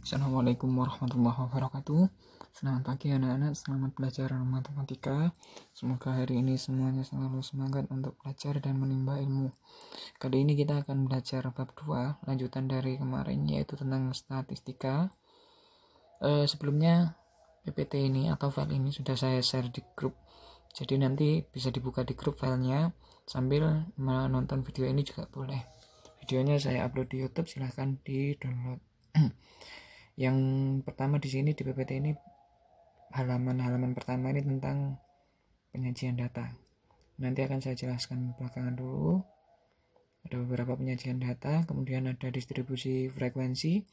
Assalamualaikum warahmatullahi wabarakatuh. Selamat pagi anak-anak, selamat belajar matematika. Semoga hari ini semuanya selalu semangat untuk belajar dan menimba ilmu. Kali ini kita akan belajar bab 2, lanjutan dari kemarin, yaitu tentang statistika. Sebelumnya PPT ini atau file ini sudah saya share di grup, jadi nanti bisa dibuka di grup filenya sambil menonton video ini juga boleh. Videonya saya upload di YouTube, silahkan di download. Yang pertama di sini di PPT ini halaman pertama ini tentang penyajian data. Nanti akan saya jelaskan belakangan dulu. Ada beberapa penyajian data, kemudian ada distribusi frekuensi.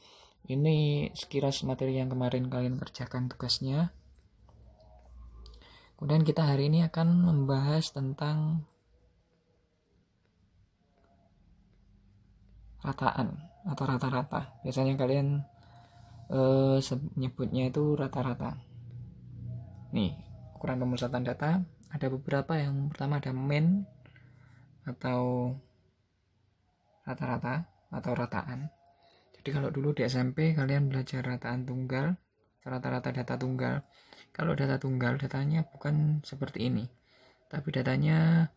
Ini sekilas materi yang kemarin kalian kerjakan tugasnya. Kemudian kita hari ini akan membahas tentang rataan atau rata-rata. Biasanya kalian nyebutnya itu rata-rata. Nih, ukuran pemusatan data ada beberapa. Yang pertama ada mean atau rata-rata atau rataan. Jadi kalau dulu di SMP kalian belajar rataan tunggal, rata-rata data tunggal. Kalau data tunggal, datanya bukan seperti ini, tapi datanya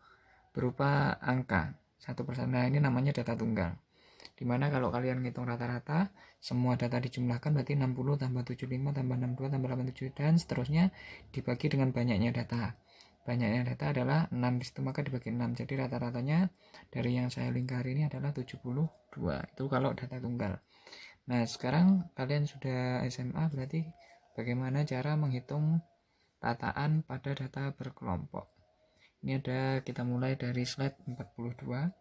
berupa angka 1%. Nah, ini namanya data tunggal. Dimana kalau kalian ngitung rata-rata, semua data dijumlahkan berarti 60 tambah 75 tambah 62 tambah 87 dan seterusnya dibagi dengan banyaknya data. Banyaknya data adalah 6 di situ, maka dibagi 6. Jadi rata-ratanya dari yang saya lingkari ini adalah 72. Itu kalau data tunggal. Nah, sekarang kalian sudah SMA, berarti bagaimana cara menghitung rataan pada data berkelompok. Ini ada, kita mulai dari slide 42.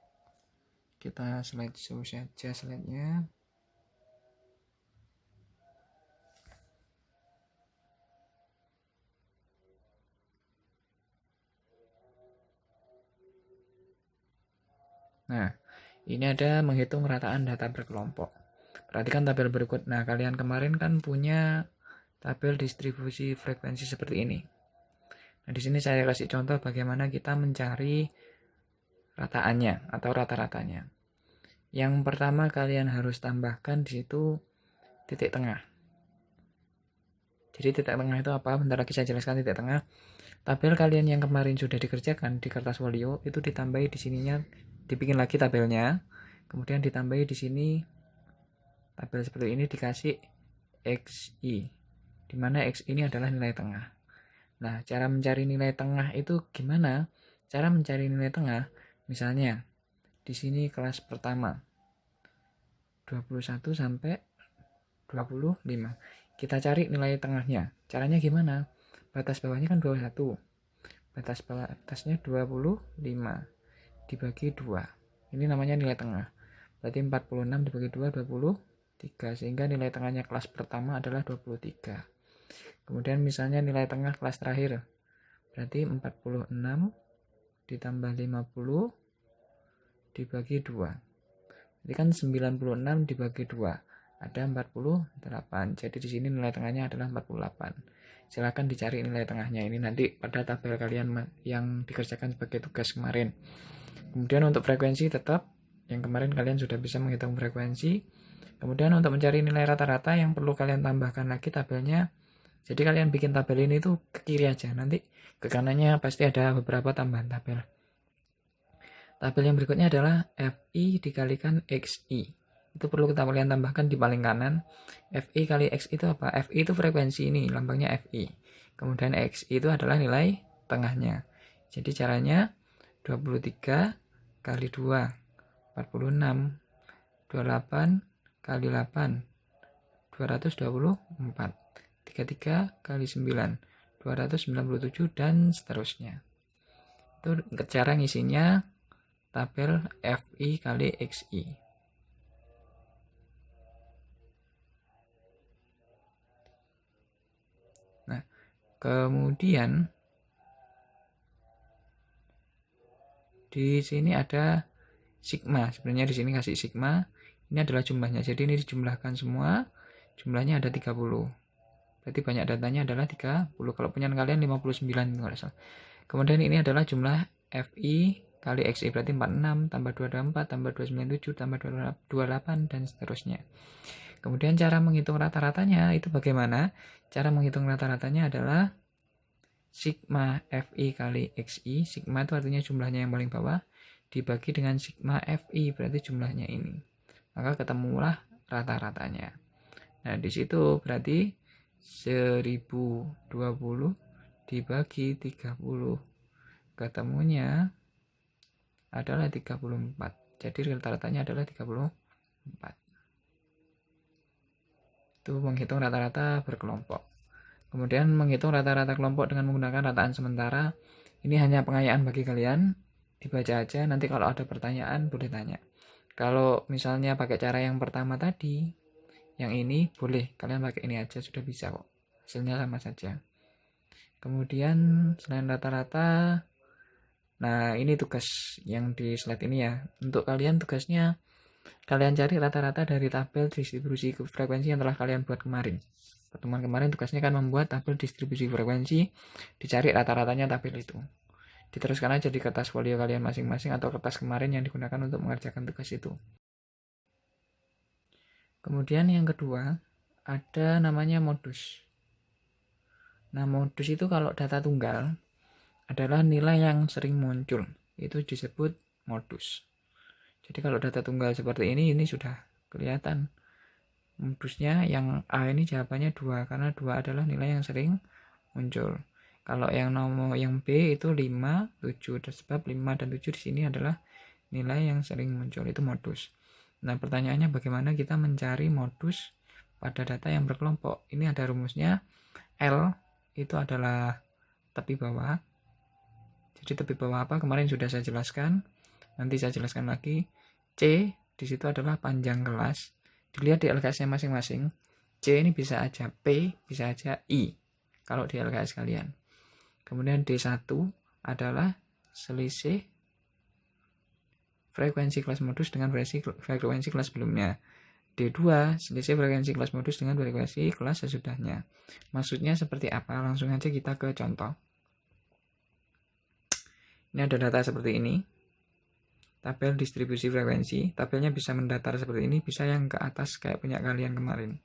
Kita slide show saja slide-nya. Nah, ini ada menghitung rataan data berkelompok. Perhatikan tabel berikut. Nah, kalian kemarin kan punya tabel distribusi frekuensi seperti ini. Nah, di sini saya kasih contoh bagaimana kita mencari rataannya atau rata-ratanya. Yang pertama kalian harus tambahkan di situ titik tengah. Jadi titik tengah itu apa? Bentar lagi saya jelaskan titik tengah. Tabel kalian yang kemarin sudah dikerjakan di kertas folio itu ditambahi di sininya, dibikin lagi tabelnya. Kemudian ditambahi di sini tabel seperti ini dikasih XI. Di mana X ini adalah nilai tengah. Nah, cara mencari nilai tengah itu gimana? Cara mencari nilai tengah, misalnya di sini kelas pertama 21 sampai 25. Kita cari nilai tengahnya. Caranya gimana? Batas bawahnya kan 21. Batas bawah atasnya 25 dibagi 2. Ini namanya nilai tengah. Berarti 46 dibagi 2 23, sehingga nilai tengahnya kelas pertama adalah 23. Kemudian misalnya nilai tengah kelas terakhir. Berarti 46 ditambah 50 dibagi 2. Jadi kan 96 dibagi 2 ada 48. Jadi di sini nilai tengahnya adalah 48. Silakan dicari nilai tengahnya. Ini nanti pada tabel kalian yang dikerjakan sebagai tugas kemarin. Kemudian untuk frekuensi tetap yang kemarin kalian sudah bisa menghitung frekuensi. Kemudian untuk mencari nilai rata-rata yang perlu kalian tambahkan lagi tabelnya. Jadi kalian bikin tabel ini tuh ke kiri aja. Nanti ke kanannya pasti ada beberapa tambahan tabel. Tabel yang berikutnya adalah FI dikalikan XI. Itu perlu kita kalian tambahkan di paling kanan. FI kali XI itu apa? FI itu frekuensi ini, lambangnya FI. Kemudian XI itu adalah nilai tengahnya. Jadi caranya 23 kali 2, 46. 28 kali 8, 224. 33 kali 9, 297 dan seterusnya. Itu cara ngisinya tabel FI kali XI. Nah, kemudian di sini ada sigma. Sebenarnya di sini kasih sigma. Ini adalah jumlahnya. Jadi ini dijumlahkan semua. Jumlahnya ada 30. Berarti banyak datanya adalah 30. Kalau punya kalian 59 kalau salah. Kemudian ini adalah jumlah FI kali XI, berarti 46 tambah 224 tambah 297 tambah 28 dan seterusnya. Kemudian cara menghitung rata-ratanya itu bagaimana? Cara menghitung rata-ratanya adalah sigma Fi kali Xi. Sigma itu artinya jumlahnya yang paling bawah, dibagi dengan sigma Fi, berarti jumlahnya ini. Maka ketemulah rata-ratanya. Nah, di situ berarti 1020 dibagi 30. Ketemunya adalah 34. Jadi rata-ratanya adalah 34. Itu menghitung rata-rata berkelompok. Kemudian menghitung rata-rata kelompok dengan menggunakan rataan sementara. Ini hanya pengayaan bagi kalian. Dibaca aja, nanti kalau ada pertanyaan boleh tanya. Kalau misalnya pakai cara yang pertama tadi, yang ini boleh, kalian pakai ini aja sudah bisa kok. Hasilnya sama saja. Kemudian selain rata-rata, nah ini tugas yang di slide ini ya. Untuk kalian tugasnya, kalian cari rata-rata dari tabel distribusi frekuensi yang telah kalian buat kemarin. Pertemuan kemarin tugasnya kan membuat tabel distribusi frekuensi, dicari rata-ratanya tabel itu. Diteruskan aja di kertas folio kalian masing-masing atau kertas kemarin yang digunakan untuk mengerjakan tugas itu. Kemudian yang kedua, ada namanya modus. Nah, modus itu kalau data tunggal adalah nilai yang sering muncul. Itu disebut modus. Jadi kalau data tunggal seperti ini sudah kelihatan. Modusnya yang A ini jawabannya 2, karena 2 adalah nilai yang sering muncul. Kalau yang nomor yang B itu 5, 7, sebab 5 dan 7 di sini adalah nilai yang sering muncul, itu modus. Nah, pertanyaannya bagaimana kita mencari modus pada data yang berkelompok? Ini ada rumusnya. L itu adalah tepi bawah. Jadi tepi bawah apa? Kemarin sudah saya jelaskan. Nanti saya jelaskan lagi. C di situ adalah panjang kelas. Dilihat di LKS-nya masing-masing. C ini bisa aja P, bisa aja I. Kalau di LKS kalian. Kemudian D1 adalah selisih frekuensi kelas modus dengan frekuensi kelas sebelumnya. D2 selisih frekuensi kelas modus dengan frekuensi kelas sesudahnya. Maksudnya seperti apa? Langsung aja kita ke contoh. Ini ada data seperti ini. Tabel distribusi frekuensi. Tabelnya bisa mendatar seperti ini, bisa yang ke atas kayak punya kalian kemarin.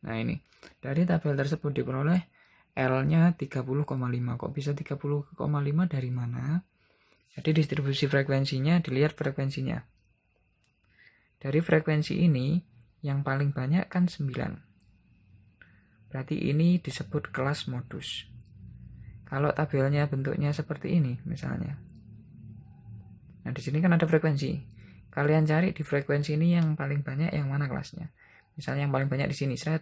Nah ini, dari tabel tersebut diperoleh L-nya 30,5. Kok bisa 30,5 dari mana? Jadi distribusi frekuensinya, dilihat frekuensinya. Dari frekuensi ini, yang paling banyak kan 9. Berarti ini disebut kelas modus. Kalau tabelnya bentuknya seperti ini, misalnya. Nah, di sini kan ada frekuensi. Kalian cari di frekuensi ini yang paling banyak yang mana kelasnya. Misalnya yang paling banyak di sini, set.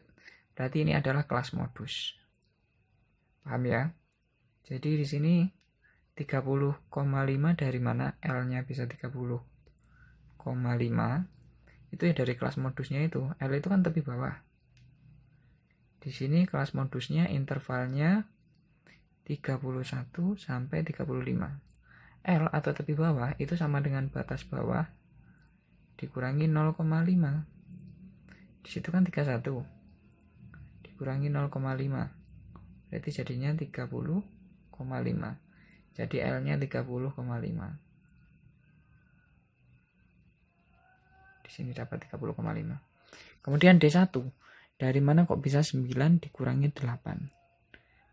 Berarti ini adalah kelas modus. Paham ya? Jadi di sini 30,5 dari mana? L-nya bisa 30,5. Itu ya dari kelas modusnya itu. L itu kan tepi bawah. Di sini kelas modusnya intervalnya 31 sampai 35. L atau tepi bawah itu sama dengan batas bawah dikurangi 0,5. Di situ kan 31. Dikurangi 0,5. Berarti jadinya 30,5. Jadi L-nya 30,5. Di sini dapat 30,5. Kemudian D1. Dari mana kok bisa 9 dikurangi 8?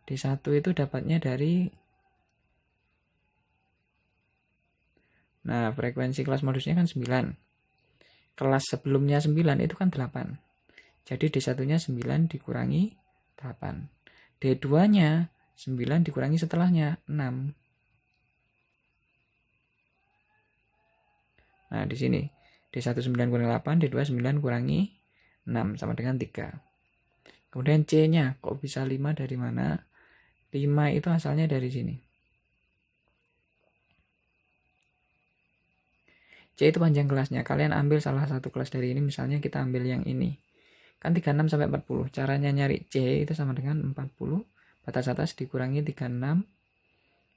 D1 itu dapatnya dari, nah frekuensi kelas modusnya kan 9. Kelas sebelumnya 9 itu kan 8. Jadi D1-nya 9 dikurangi 8. D2-nya 9 dikurangi setelahnya 6. Nah, di sini D1 9 kurangi 8, D2 9 kurangi 6 sama dengan 3. Kemudian C-nya kok bisa 5 dari mana? 5 itu asalnya dari sini. C itu panjang kelasnya. Kalian ambil salah satu kelas dari ini, misalnya kita ambil yang ini. Kan 36 sampai 40. Caranya nyari C itu sama dengan 40. Batas atas dikurangi 36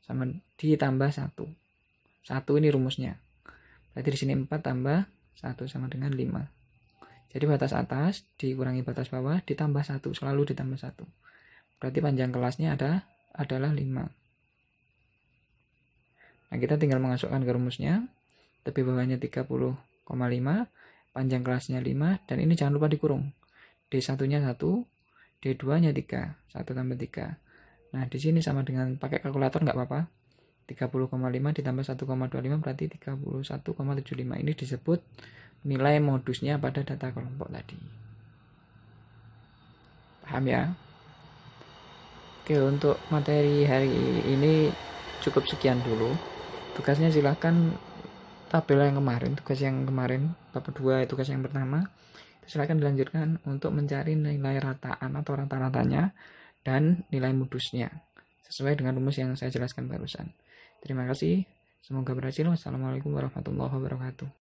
sama ditambah 1. 1 ini rumusnya. Berarti di sini 4 tambah 1 sama dengan 5. Jadi batas atas dikurangi batas bawah ditambah 1. Selalu ditambah 1. Berarti panjang kelasnya adalah 5. Nah, kita tinggal masukkan ke rumusnya. Tepi bawahnya 30,5, panjang kelasnya 5, dan ini jangan lupa dikurung. D1-nya 1, D2-nya 3, 1 tambah 3. Nah, di sini sama dengan pakai kalkulator nggak apa-apa. 30,5 ditambah 1,25 berarti 31,75. Ini disebut nilai modusnya pada data kelompok tadi. Paham ya? Oke, untuk materi hari ini cukup sekian dulu. Tugasnya silahkan tabel yang kemarin, tugas yang kemarin, bab 2 tugas yang pertama, silahkan dilanjutkan untuk mencari nilai rataan atau rata-ratanya dan nilai modusnya sesuai dengan rumus yang saya jelaskan barusan. Terima kasih, semoga berhasil. Wassalamualaikum warahmatullahi wabarakatuh.